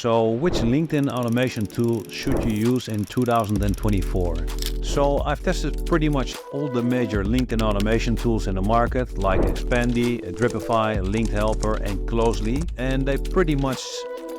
So which LinkedIn automation tool should you use in 2024? So I've tested pretty much all the major LinkedIn automation tools in the market, like Expandi, Dripify, Linked Helper and Closely, and they pretty much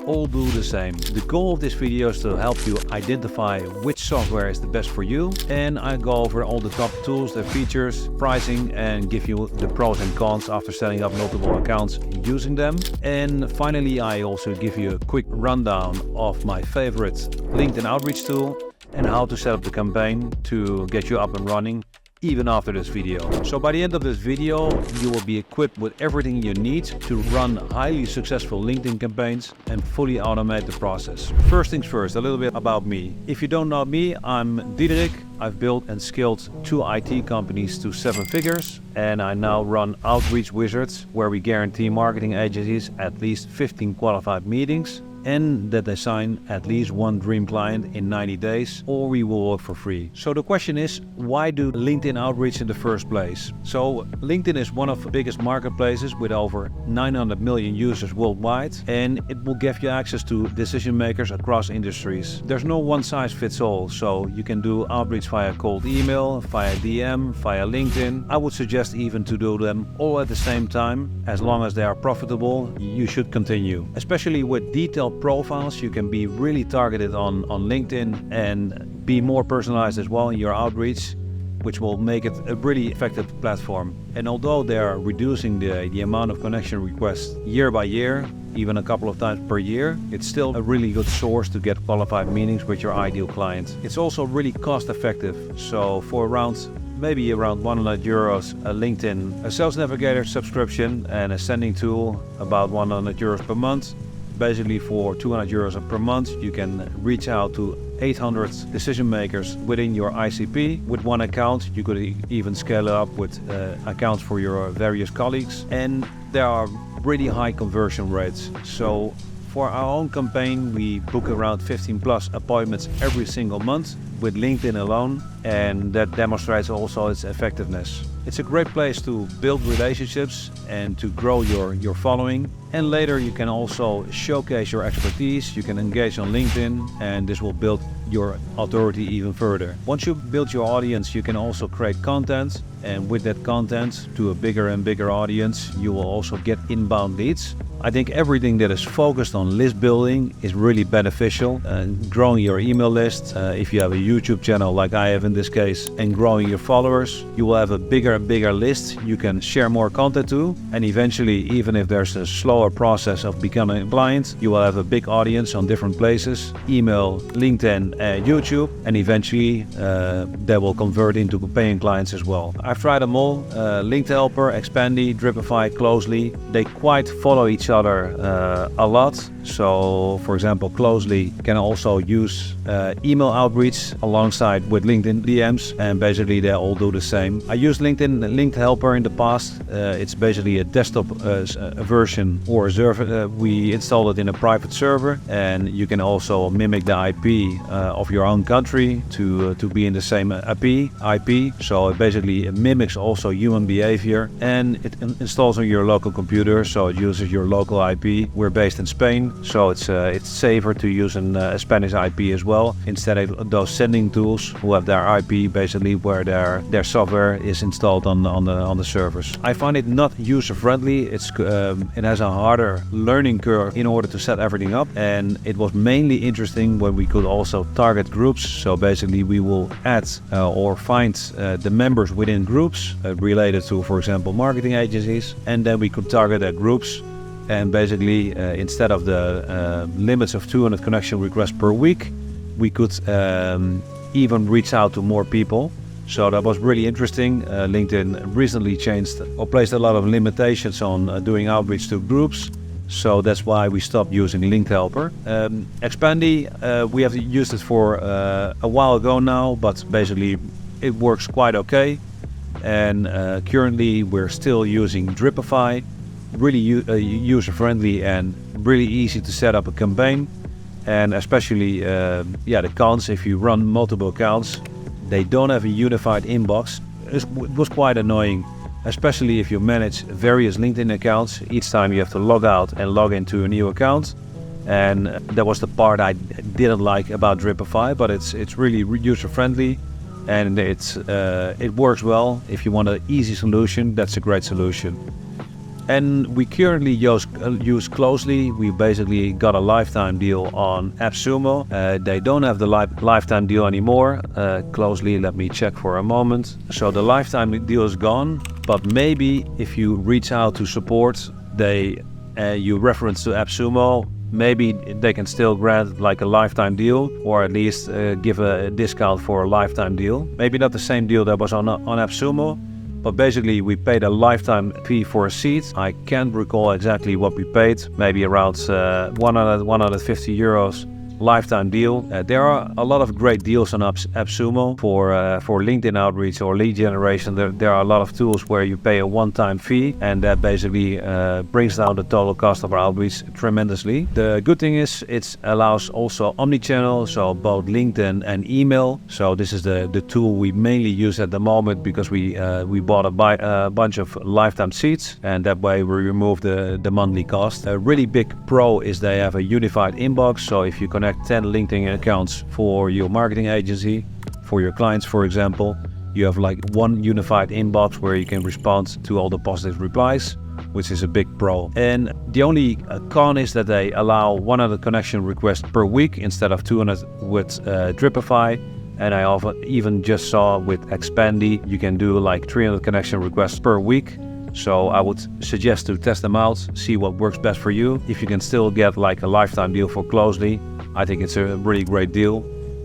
all do the same. The goal of this video is to help you identify which software is the best for you, and I go over all the top tools, their features, pricing, and give you the pros and cons after setting up multiple accounts using them. And finally, I also give you a quick rundown of my favorite LinkedIn outreach tool and how to set up the campaign to get you up and running even after this video. So by the end of this video, you will be equipped with everything you need to run highly successful LinkedIn campaigns and fully automate the process. First things first, a little bit about me. If you don't know me, I'm Diederik. I've built and scaled 2 IT companies to 7 figures, and I now run Outreach Wizards, where we guarantee marketing agencies at least 15 qualified meetings and that they sign at least one dream client in 90 days, or we will work for free. So the question is, why do LinkedIn outreach in the first place? So LinkedIn is one of the biggest marketplaces with over 900 million users worldwide, and it will give you access to decision makers across industries. There's no one size fits all, so you can do outreach via cold email, via DM, via LinkedIn. I would suggest even to do them all at the same time. As long as they are profitable, you should continue. Especially with detailed profiles, you can be really targeted on LinkedIn and be more personalized as well in your outreach, which will make it a really effective platform. And although they are reducing the amount of connection requests year by year, even a couple of times per year, it's still a really good source to get qualified meetings with your ideal client. It's also really cost effective. So for maybe around 100 euros a LinkedIn, a Sales Navigator subscription and a sending tool about 100 euros per month. Basically for 200 euros per month, you can reach out to 800 decision makers within your ICP. With one account, you could even scale it up with accounts for your various colleagues. And there are really high conversion rates. So for our own campaign, we book around 15 plus appointments every single month with LinkedIn alone, and that demonstrates also its effectiveness. It's a great place to build relationships and to grow your following. And later you can also showcase your expertise, you can engage on LinkedIn, and this will build your authority even further. Once you build your audience, you can also create content, and with that content to a bigger and bigger audience, you will also get inbound leads. I think everything that is focused on list building is really beneficial. Growing your email list, if you have a YouTube channel like I have in this case, and growing your followers, you will have a bigger and bigger list you can share more content to, and eventually, even if there's a slower process of becoming a client, you will have a big audience on different places, email, LinkedIn, YouTube, and eventually they will convert into paying clients as well. I've tried them all, Linked Helper, Expandi, Dripify, Closely. They quite follow each other a lot. So for example, Closely can also use email outreach alongside with LinkedIn DMs, and basically they all do the same. I used LinkedIn Linked Helper in the past. It's basically a desktop version or a server. We installed it in a private server, and you can also mimic the IP of your own country to be in the same IP. So it basically mimics also human behavior, and it installs on your local computer, so it uses your local IP. We're based in Spain, so it's safer to use a Spanish IP as well, instead of those sending tools who have their IP basically where their software is installed on the servers. I find it not user friendly. It has a harder learning curve in order to set everything up, and it was mainly interesting when we could also target groups. So basically we will add or find the members within groups related to, for example, marketing agencies, and then we could target their groups. And basically, instead of the limits of 200 connection requests per week, we could even reach out to more people. So that was really interesting. LinkedIn recently changed or placed a lot of limitations on doing outreach to groups. So that's why we stopped using Linked Helper. Expandi, we have used it for a while ago now, but basically it works quite okay. And currently we're still using Dripify. Really user-friendly and really easy to set up a campaign, and especially the cons, if you run multiple accounts, they don't have a unified inbox. It was quite annoying, especially if you manage various LinkedIn accounts. Each time you have to log out and log into a new account, And that was the part I didn't like about Dripify, but it's really user-friendly, and it works well. If you want an easy solution, that's a great solution. And we currently use Closely. We basically got a lifetime deal on AppSumo. They don't have the lifetime deal anymore. Closely, let me check for a moment. So the lifetime deal is gone, but maybe if you reach out to support, you reference to AppSumo, maybe they can still grant like a lifetime deal, or at least give a discount for a lifetime deal. Maybe not the same deal that was on AppSumo, but basically we paid a lifetime fee for a seat. I can't recall exactly what we paid, maybe around 150 euros lifetime deal. There are a lot of great deals on AppSumo for LinkedIn outreach or lead generation. There are a lot of tools where you pay a one-time fee, and that basically brings down the total cost of our outreach tremendously. The good thing is it allows also Omni-channel, so both LinkedIn and email. So this is the tool we mainly use at the moment, because we bought a bunch of lifetime seats, and that way we remove the monthly cost. A really big pro is they have a unified inbox. So if you connect 10 LinkedIn accounts for your marketing agency, for your clients, for example, you have like one unified inbox where you can respond to all the positive replies, which is a big pro. And the only con is that they allow 100 connection requests per week instead of 200 with Dripify. And I even just saw with Expandi, you can do like 300 connection requests per week. So I would suggest to test them out, see what works best for you. If you can still get like a lifetime deal for Closely, I think it's a really great deal.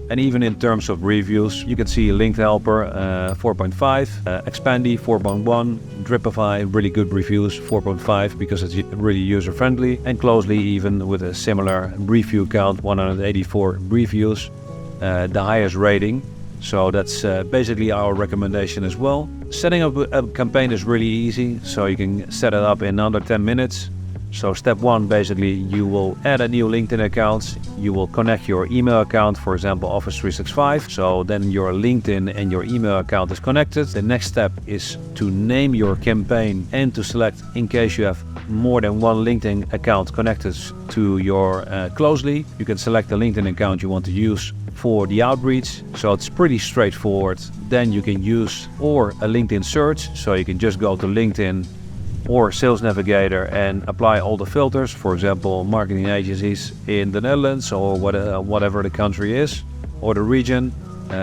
And even in terms of reviews, you can see Linked Helper 4.5, Expandi 4.1, Dripify really good reviews 4.5 because it's really user friendly, and Closely even with a similar review count, 184 reviews, the highest rating. So that's basically our recommendation as well. Setting up a campaign is really easy, so you can set it up in under 10 minutes. So step one, basically you will add a new LinkedIn account, you will connect your email account, for example Office 365, so then your LinkedIn and your email account is connected. The next step is to name your campaign and to select, in case you have more than one LinkedIn account connected to your Closely, you can select the LinkedIn account you want to use for the outreach. So it's pretty straightforward. Then you can use or a LinkedIn search, so you can just go to LinkedIn or Sales Navigator and apply all the filters, for example marketing agencies in the Netherlands or whatever the country is or the region,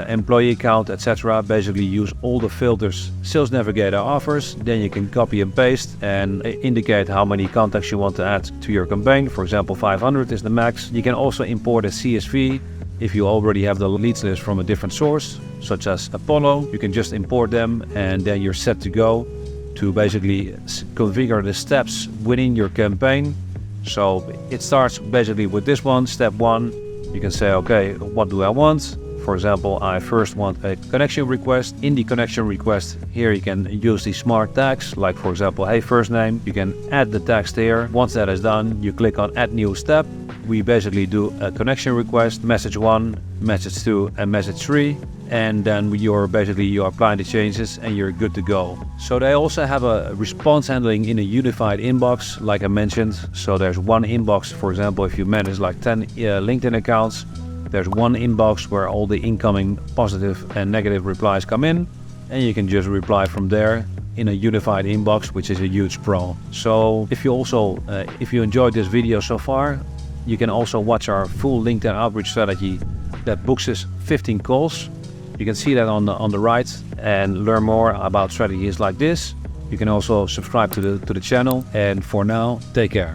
employee count, etc. Basically use all the filters Sales Navigator offers. Then you can copy and paste and indicate how many contacts you want to add to your campaign. For example 500 is the max. You can also import a CSV if you already have the leads list from a different source, such as Apollo. You can just import them and then you're set to go to basically configure the steps within your campaign. So it starts basically with this one, step one. You can say, okay, what do I want? For example, I first want a connection request. In the connection request, here you can use these smart tags, like for example, hey, first name. You can add the tags there. Once that is done, you click on add new step. We basically do a connection request, message 1, message 2 and message 3. And then you're applying the changes and you're good to go. So they also have a response handling in a unified inbox, like I mentioned. So there's one inbox, for example, if you manage like 10 LinkedIn accounts, there's one inbox where all the incoming positive and negative replies come in, and you can just reply from there in a unified inbox, which is a huge pro. So if you enjoyed this video so far, you can also watch our full LinkedIn outreach strategy that books us 15 calls. You can see that on the right and learn more about strategies like this. You can also subscribe to the channel, and for now, take care.